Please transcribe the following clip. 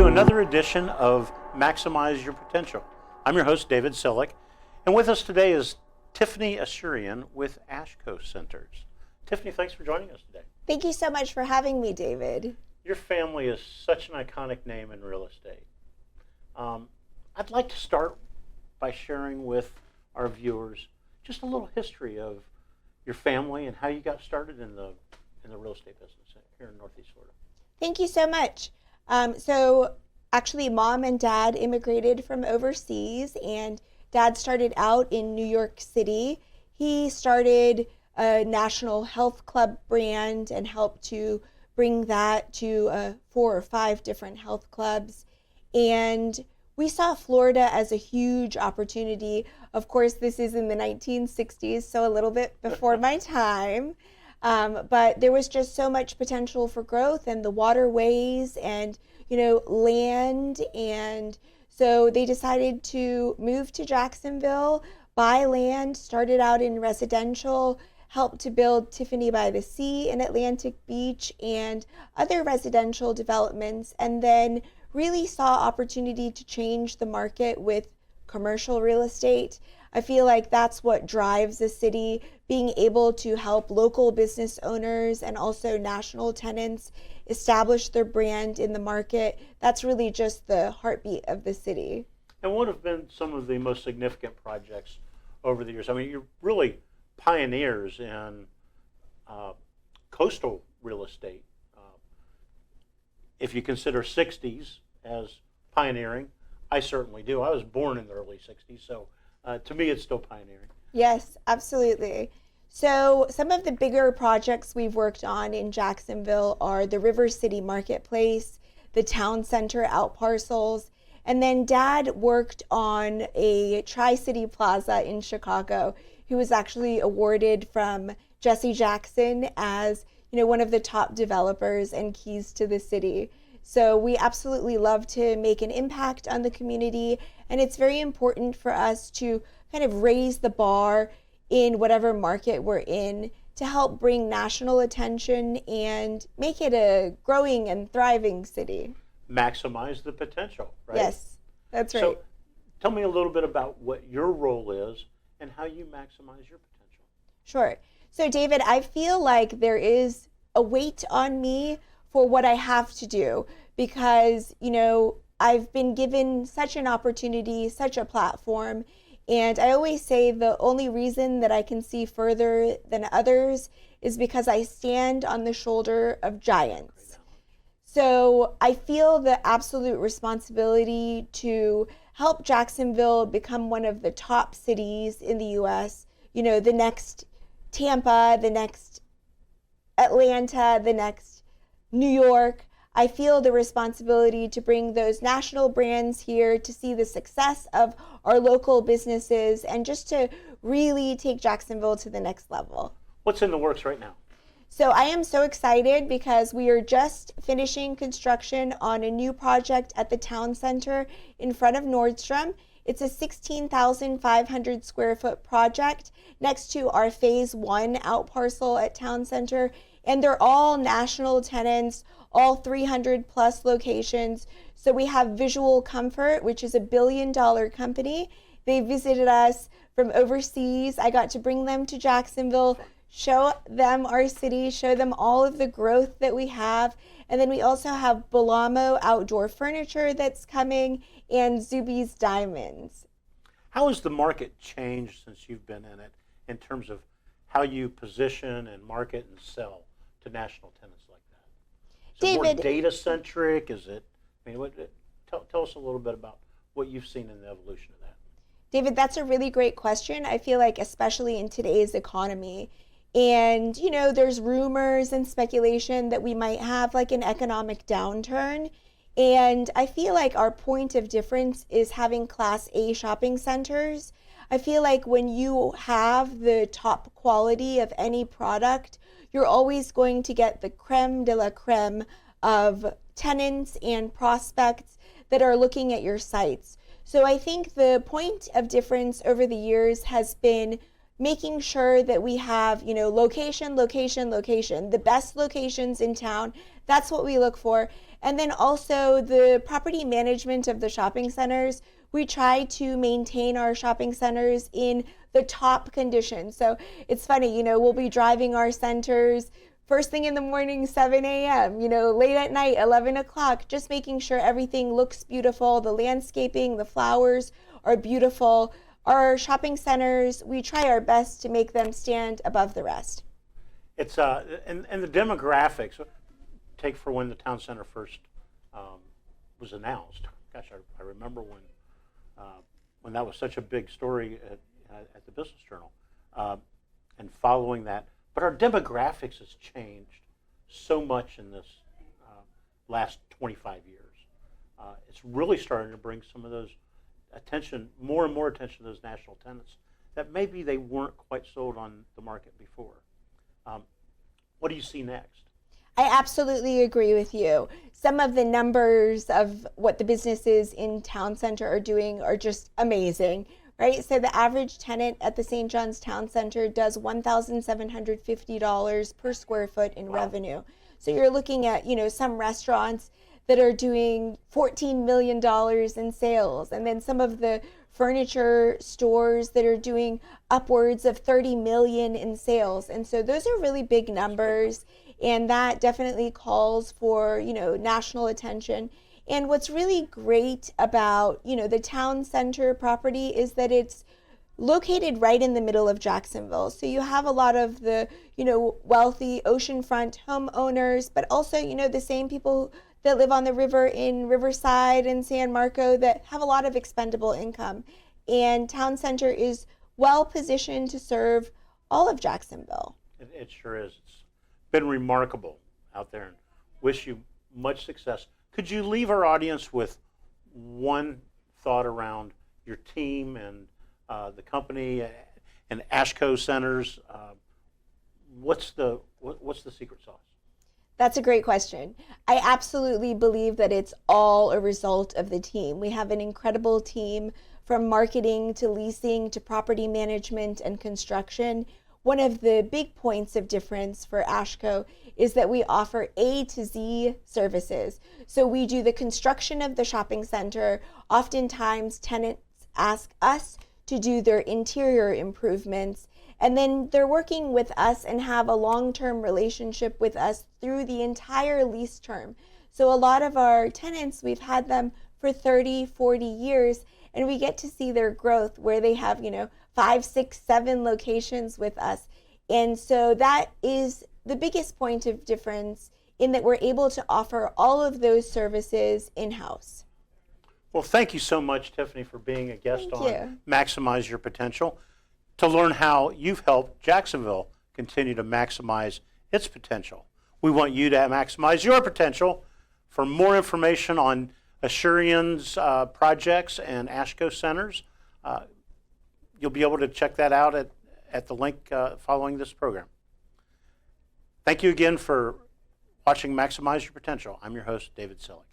to another edition of Maximize Your Potential. I'm your host, David Sillick, and with us today is Tiffany Ashurian with Ashco Centers. Tiffany, thanks for joining us today. Thank you so much for having me, David. Your family is such an iconic name in real estate. I'd like to start by sharing with our viewers just a little history of your family and how you got started in the real estate business here in Northeast Florida. Thank you so much. So actually, Mom and Dad immigrated from overseas, and Dad started out in New York City. He started a national health club brand and helped to bring that to 4 or 5 different health clubs. And we saw Florida as a huge opportunity. Of course, this is in the 1960s, so a little bit before my time. But there was just so much potential for growth, and the waterways and, land. And so they decided to move to Jacksonville, buy land, started out in residential, helped to build Tiffany by the Sea in Atlantic Beach and other residential developments, and then really saw opportunity to change the market with commercial real estate. I feel like that's what drives the city, being able to help local business owners and also national tenants establish their brand in the market. That's really just the heartbeat of the city. And what have been some of the most significant projects over the years? I mean, you're really pioneers in coastal real estate. If you consider 60s as pioneering, I certainly do. I was born in the early 60s, so to me it's still pioneering. Yes, absolutely. So some of the bigger projects we've worked on in Jacksonville are the River City Marketplace, the Town Center outparcels, and then Dad worked on a Tri-City Plaza in Chicago. He was actually awarded from Jesse Jackson as one of the top developers and keys to the city. So we absolutely love to make an impact on the community, and it's very important for us to kind of raise the bar in whatever market we're in to help bring national attention and make it a growing and thriving city. Maximize the potential, right? Yes, that's right. So tell me a little bit about what your role is and how you maximize your potential. Sure. So David, I feel like there is a weight on me for what I have to do because, I've been given such an opportunity, such a platform. And I always say the only reason that I can see further than others is because I stand on the shoulder of giants. So I feel the absolute responsibility to help Jacksonville become one of the top cities in the U.S., the next Tampa, the next Atlanta, the next New York. I feel the responsibility to bring those national brands here to see the success of our local businesses and just to really take Jacksonville to the next level. What's in the works right now? So I am so excited because we are just finishing construction on a new project at the Town Center in front of Nordstrom. It's a 16,500 square foot project next to our phase 1 out parcel at Town Center. And they're all national tenants, all 300 plus locations. So we have Visual Comfort, which is $1 billion company. They visited us from overseas. I got to bring them to Jacksonville, show them our city, show them all of the growth that we have. And then we also have Belamo Outdoor Furniture that's coming and Zuby's Diamonds. How has the market changed since you've been in it in terms of how you position and market and sell to national tenants like that? Is it more data-centric? Is it, tell us a little bit about what you've seen in the evolution of that. David, that's a really great question. I feel like especially in today's economy, and there's rumors and speculation that we might have like an economic downturn. And I feel like our point of difference is having Class A shopping centers. I feel like when you have the top quality of any product, you're always going to get the creme de la creme of tenants and prospects that are looking at your sites. So I think the point of difference over the years has been making sure that we have, location, location, location, the best locations in town. That's what we look for. And then also the property management of the shopping centers. We try to maintain our shopping centers in the top condition. So it's funny, we'll be driving our centers first thing in the morning, 7 a.m., late at night, 11 o'clock, just making sure everything looks beautiful. The landscaping, the flowers are beautiful. Our shopping centers, we try our best to make them stand above the rest. It's and the demographics, take for when the town center first was announced. Gosh, I remember when that was such a big story at the Business Journal, and following that. But our demographics has changed so much in this last 25 years. It's really starting to bring some of those more and more attention to those national tenants that maybe they weren't quite sold on the market before. What do you see next? I absolutely agree with you. Some of the numbers of what the businesses in Town Center are doing are just amazing, right? So the average tenant at the St. John's Town Center does $1,750 per square foot in revenue. So you're looking at, some restaurants that are doing $14 million in sales, and then some of the furniture stores that are doing upwards of 30 million in sales. And so those are really big numbers, and that definitely calls for, national attention. And what's really great about, the town center property is that it's located right in the middle of Jacksonville. So you have a lot of the, wealthy oceanfront homeowners, but also, the same people that live on the river in Riverside and San Marco that have a lot of expendable income. And Town Center is well positioned to serve all of Jacksonville. It sure is. It's been remarkable out there, and wish you much success. Could you leave our audience with one thought around your team and the company and Ashco Centers? What's the secret sauce? That's a great question. I absolutely believe that it's all a result of the team. We have an incredible team from marketing to leasing to property management and construction. One of the big points of difference for Ashco is that we offer A to Z services. So we do the construction of the shopping center. Oftentimes tenants ask us to do their interior improvements, and then they're working with us and have a long-term relationship with us through the entire lease term. So a lot of our tenants, we've had them for 30, 40 years, and we get to see their growth where they have, 5, 6, 7 locations with us. And so that is the biggest point of difference, in that we're able to offer all of those services in-house. Well, thank you so much, Tiffany, for being a guest on Maximize Your Potential, to learn how you've helped Jacksonville continue to maximize its potential. We want you to maximize your potential. For more information on Ashurian's projects and Ashco Centers, you'll be able to check that out at the link following this program. Thank you again for watching Maximize Your Potential. I'm your host, David Sillick.